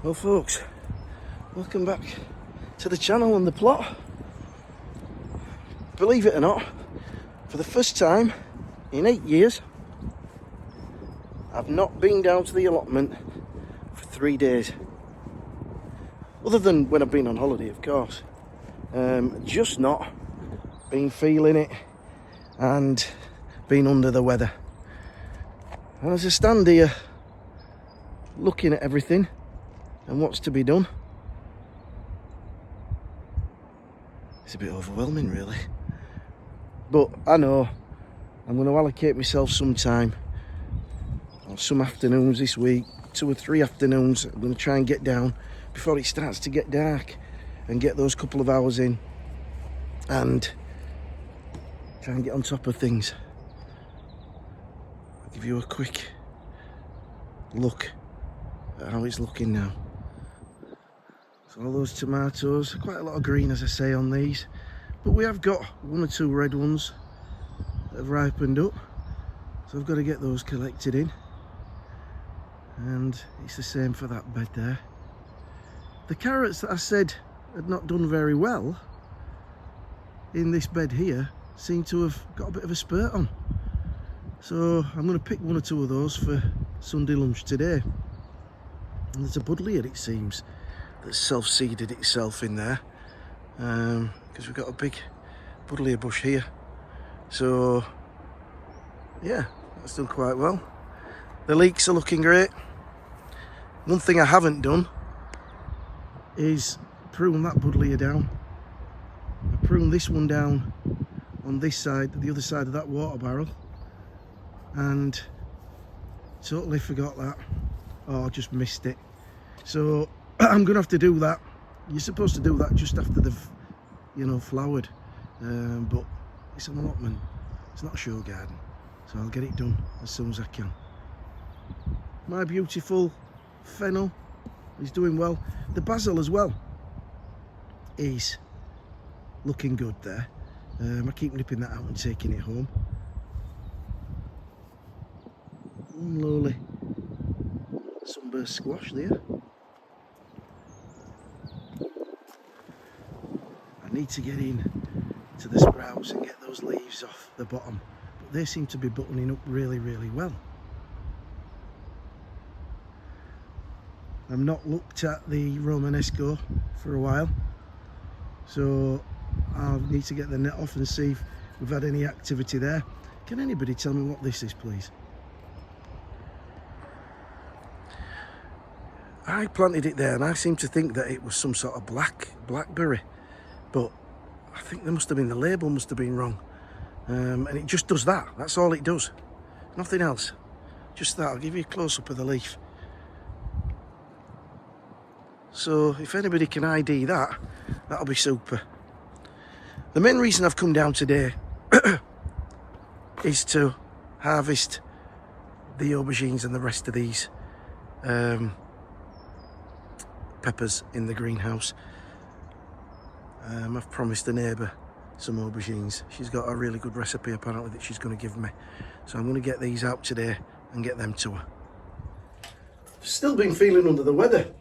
Well folks, welcome back to the channel and the plot. Believe it or not, for the first time in 8 years, I've not been down to the allotment for 3 days. Other than when I've been on holiday, of course. Just not been feeling it and been under the weather. And as I stand here looking at everything and what's to be done, it's a bit overwhelming really. But I know I'm going to allocate myself some time, or some afternoons this week, 2 or 3 afternoons. I'm going to try and get down before it starts to get dark and get those couple of hours in and try and get on top of things. I'll give you a quick look at how it's looking now. So all those tomatoes, quite a lot of green as I say on these, but we have got 1 or 2 red ones that have ripened up, so I've got to get those collected in. And it's the same for that bed there. The carrots that I said had not done very well in this bed here seem to have got a bit of a spurt on, so I'm going to pick 1 or 2 of those for Sunday lunch today. And there's a buddleia, it seems, that's self-seeded itself in there, because we've got a big buddleia bush here. So yeah, that's done quite well. The leeks are looking great. One thing I haven't done is prune that buddleia down. I pruned this one down on this side, the other side of that water barrel, and totally forgot that. Oh, I just missed it. So I'm gonna have to do that. You're supposed to do that just after they've, flowered, but it's an allotment, it's not a show garden, so I'll get it done as soon as I can. My beautiful fennel is doing well. The basil as well is looking good there. I keep nipping that out and taking it home. Lowly sunburst squash there. I need to get in to the sprouts and get those leaves off the bottom, but they seem to be buttoning up really well. I've not looked at the Romanesco for a while, so I'll need to get the net off and see if we've had any activity there. Can anybody tell me what this is, please? I planted it there and I seem to think that it was some sort of blackberry, but I think there must have been, the label must have been wrong. And it just does that, that's all it does, nothing else, just that. I'll give you a close-up of the leaf. So if anybody can ID that, that'll be super. The main reason I've come down today is to harvest the aubergines and the rest of these peppers in the greenhouse. I've promised a neighbour some aubergines. She's got a really good recipe apparently that she's going to give me, so I'm going to get these out today and get them to her. Still been feeling under the weather.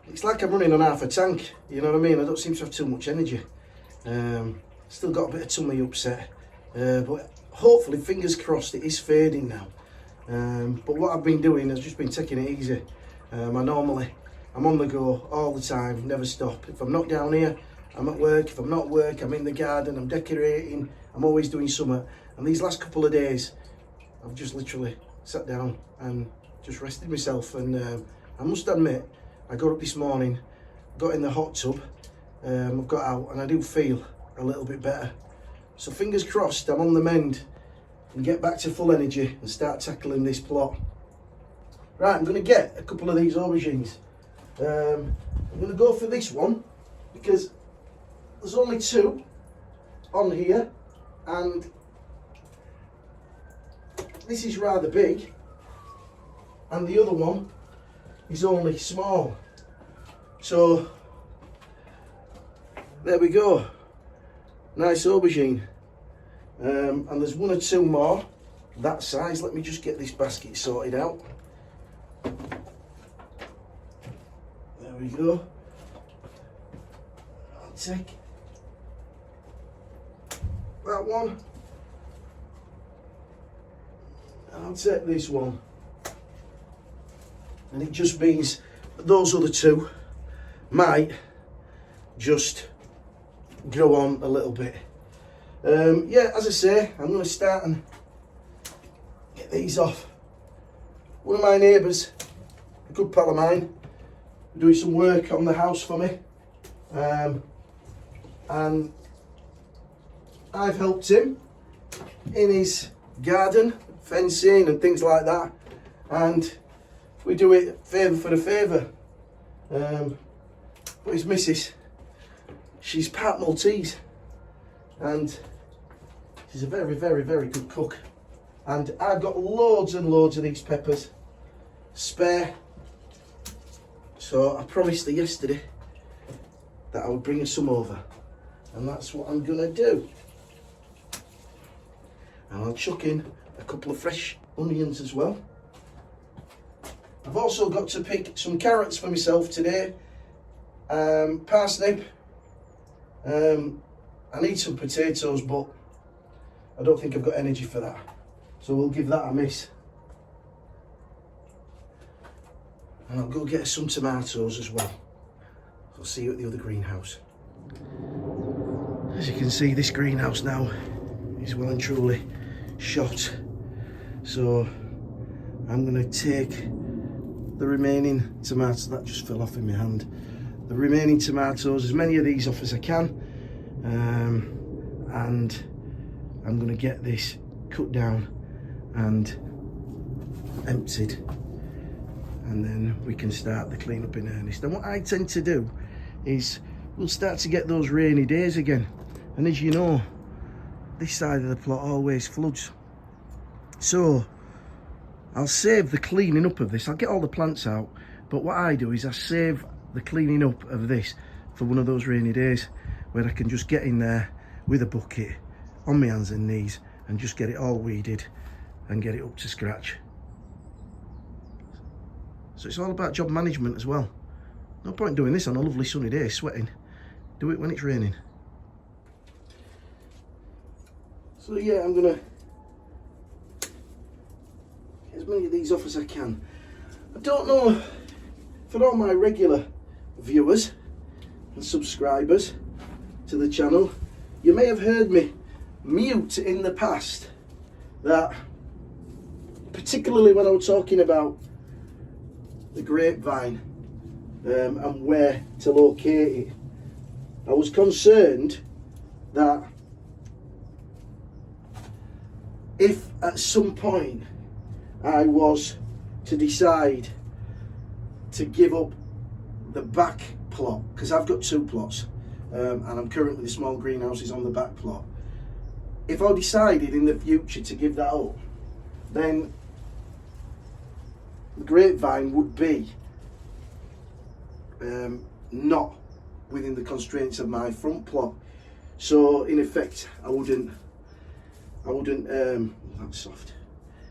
It's like I'm running on half a tank, you know what I mean? I don't seem to have too much energy. Still got a bit of tummy upset, but hopefully, fingers crossed, it is fading now. But what I've been doing is just been taking it easy. I'm on the go all the time, never stop. If I'm not down here, I'm at work. If I'm not at work, I'm in the garden, I'm decorating, I'm always doing something. And these last couple of days, I've just literally sat down and just rested myself. And I must admit, I got up this morning, got in the hot tub, I've got out, and I do feel a little bit better. So fingers crossed, I'm on the mend and get back to full energy and start tackling this plot. Right, I'm going to get a couple of these aubergines. I'm going to go for this one because there's only 2 on here, and this is rather big, and the other one is only small. So there we go, nice aubergine. And there's 1 or 2 more that size. Let me just get this basket sorted out. There we go. I'll take that one. And I'll take this one. And it just means that those other two might just grow on a little bit. Yeah, as I say, I'm going to start and get these off. One of my neighbours, a good pal of mine, doing some work on the house for me, and I've helped him in his garden, fencing and things like that, and we do it favour for a favour. But his missus, she's part Maltese, and she's a very, very, very good cook. And I've got loads and loads of these peppers spare. So I promised her yesterday that I would bring her some over. And that's what I'm gonna do. And I'll chuck in a couple of fresh onions as well. I've also got to pick some carrots for myself today. Parsnip. I need some potatoes, but I don't think I've got energy for that. So we'll give that a miss. And I'll go get some tomatoes as well. I'll see you at the other greenhouse. As you can see, this greenhouse now is well and truly shot. So I'm going to take the remaining tomatoes, that just fell off in my hand. The remaining tomatoes, as many of these off as I can. And I'm going to get this cut down and emptied, and then we can start the clean up in earnest. And what I tend to do is we'll start to get those rainy days again, and as you know, this side of the plot always floods, so I'll save the cleaning up of this. I'll get all the plants out, but what I do is I save the cleaning up of this for one of those rainy days where I can just get in there with a bucket on my hands and knees and just get it all weeded and get it up to scratch. So it's all about job management as well. No point doing this on a lovely sunny day sweating. Do it when it's raining. So yeah, I'm gonna get as many of these off as I can. I don't know, for all my regular viewers and subscribers to the channel, you may have heard me mute in the past that, particularly when I was talking about the grapevine and where to locate it, I was concerned that if at some point I was to decide to give up the back plot, because I've got two plots, and I'm currently, the small greenhouse is on the back plot. If I decided in the future to give that up, then the grapevine would be not within the constraints of my front plot. So in effect, I wouldn't, that's soft,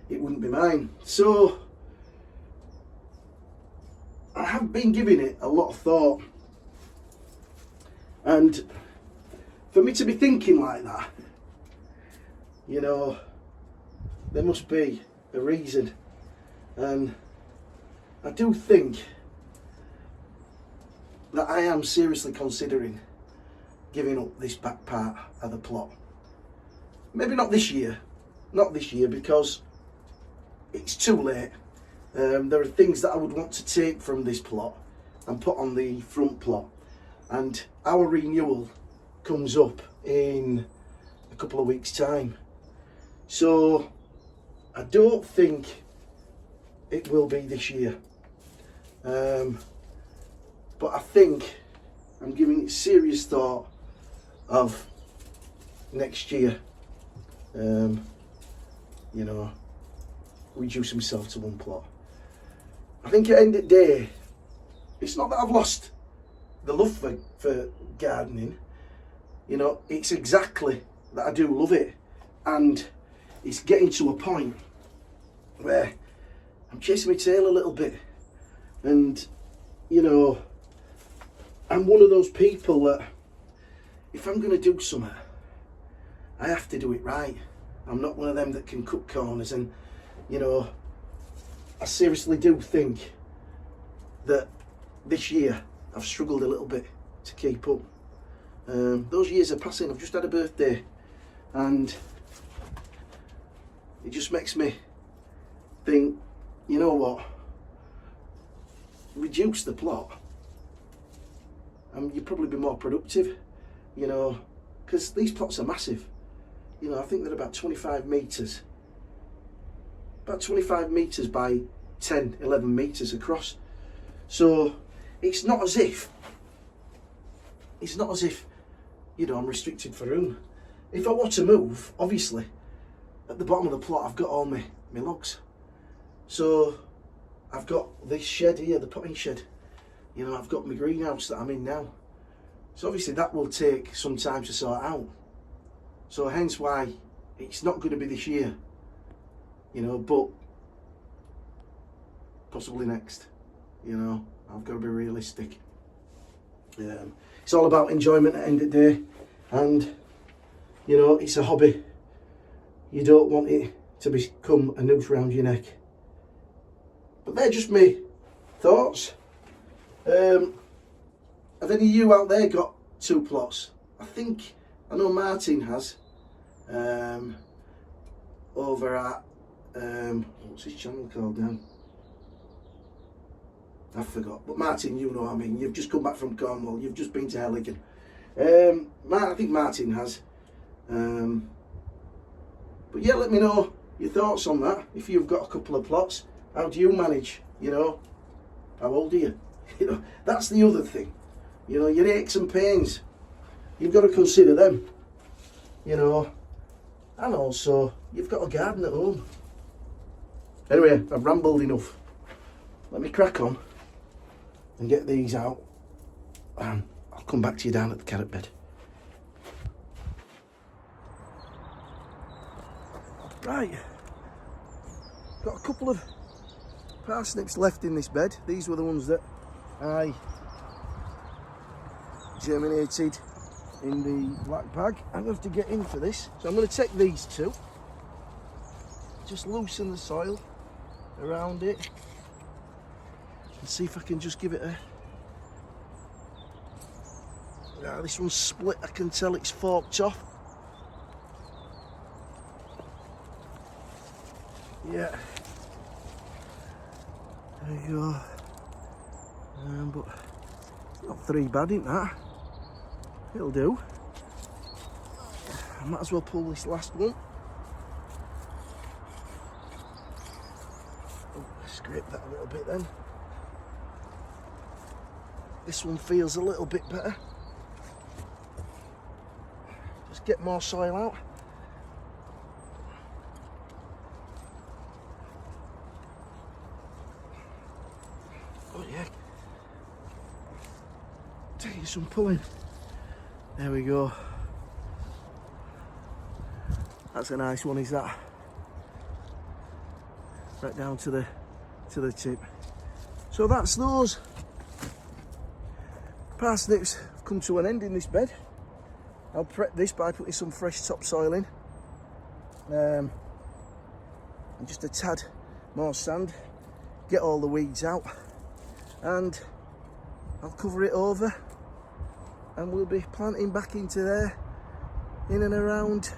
it wouldn't be mine. So I have been giving it a lot of thought, and for me to be thinking like that, you know, there must be a reason, and I do think that I am seriously considering giving up this back part of the plot. Maybe not this year, because it's too late. There are things that I would want to take from this plot and put on the front plot, and our renewal comes up in a couple of weeks' time. So I don't think it will be this year, but I think I'm giving it serious thought of next year, you know, reducing myself to one plot. I think at the end of the day, it's not that I've lost the love for gardening, you know, it's exactly that I do love it, and it's getting to a point where I'm chasing my tail a little bit, and you know, I'm one of those people that if I'm going to do something, I have to do it right. I'm not one of them that can cut corners, and you know, I seriously do think that this year I've struggled a little bit to keep up. Those years are passing. I've just had a birthday, and it just makes me think, you know what, reduce the plot and you'd probably be more productive, you know, because these plots are massive. You know, I think they're about 25 metres, about 25 metres by 10, 11 metres across. So it's not as if, you know, I'm restricted for room. If I want to move, obviously, at the bottom of the plot I've got all my logs. So I've got this shed here, the potting shed. You know, I've got my greenhouse that I'm in now. So obviously that will take some time to sort out. So hence why it's not going to be this year, you know, but possibly next. You know, I've got to be realistic. It's all about enjoyment at the end of the day, and you know, it's a hobby. You don't want it to become a noose around your neck. But they're just me thoughts. Have any of you out there got 2 plots? I know Martin has. Over at what's his channel called now? I forgot. But Martin, you know what I mean. You've just come back from Cornwall. You've just been to Helligan. I think Martin has. But yeah, let me know your thoughts on that. If you've got a couple of plots, how do you manage? You know, how old are you? You know, that's the other thing. You know, your aches and pains, you've got to consider them. You know, and also you've got a garden at home. Anyway, I've rambled enough. Let me crack on and get these out, and I'll come back to you down at the carrot bed. Right, got a couple of parsnips left in this bed. These were the ones that I germinated in the black bag. I'm going to have to get in for this, so I'm going to take these 2, just loosen the soil around it and see if I can just give it a... Now this one's split, I can tell it's forked off. Yeah, there you go. But it's not 3 bad, ain't that? It'll do. I might as well pull this last one. Oh, scrape that a little bit then. This one feels a little bit better. Just get more soil out. Oh yeah. Taking some pulling. There we go. That's a nice one, is that? Right down to the tip. So that's those. Parsnips have come to an end in this bed. I'll prep this by putting some fresh topsoil in. And just a tad more sand. Get all the weeds out. And I'll cover it over. And we'll be planting back into there in and around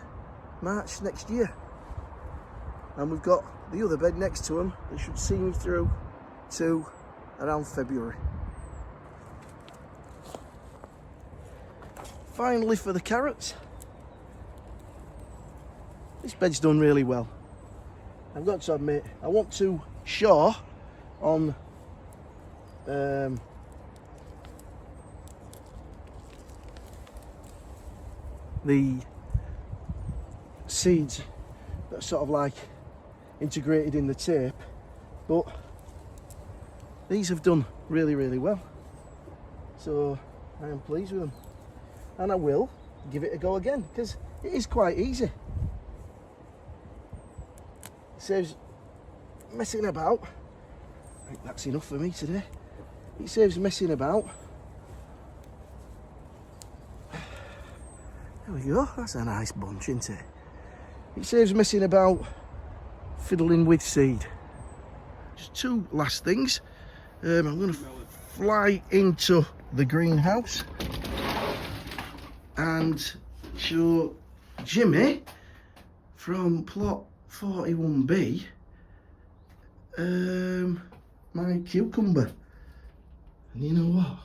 March next year. And we've got the other bed next to them that should see me through to around February. Finally, for the carrots, this bed's done really well. I've got to admit, I want to shore on the seeds that's sort of like integrated in the tape, but these have done really, really well. So I am pleased with them, and I will give it a go again because it is quite easy. It saves messing about Right, that's enough for me today. It saves messing about. There we go, that's a nice bunch, isn't it? It saves messing about fiddling with seed. Just two last things. I'm going to fly into the greenhouse and show Jimmy from plot 41B my cucumber. And you know what?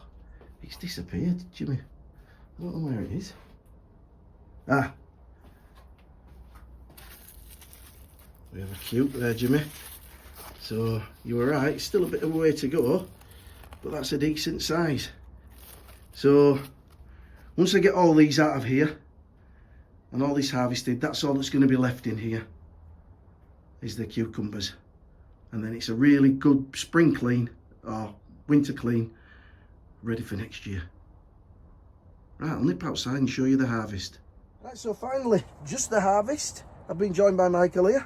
It's disappeared, Jimmy. I don't know where it is. Ah. We have a cuke there, Jimmy. So you were right, still a bit of a way to go, but that's a decent size. So once I get all these out of here and all this harvested, that's all that's going to be left in here is the cucumbers. And then it's a really good spring clean or winter clean, ready for next year. Right, I'll nip outside and show you the harvest. Right, so finally, just the harvest. I've been joined by Michael here.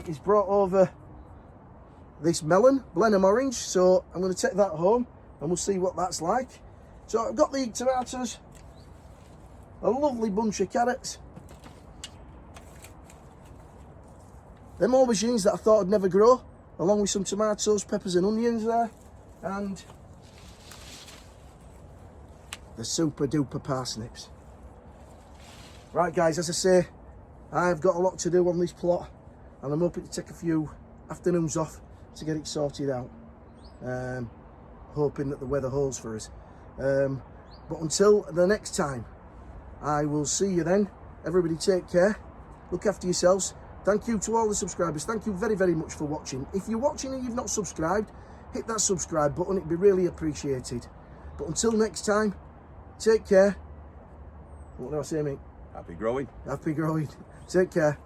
He's brought over this melon, Blenheim orange, so I'm going to take that home and we'll see what that's like. So I've got the tomatoes, a lovely bunch of carrots, them aubergines that I thought would never grow, along with some tomatoes, peppers and onions there, and the super duper parsnips. Right guys, as I say, I've got a lot to do on this plot and I'm hoping to take a few afternoons off to get it sorted out. Hoping that the weather holds for us. But until the next time, I will see you then. Everybody take care, look after yourselves. Thank you to all the subscribers. Thank you very, very much for watching. If you're watching and you've not subscribed, hit that subscribe button, it'd be really appreciated. But until next time, take care. What do I say, mate? Happy growing. Happy growing. Take care.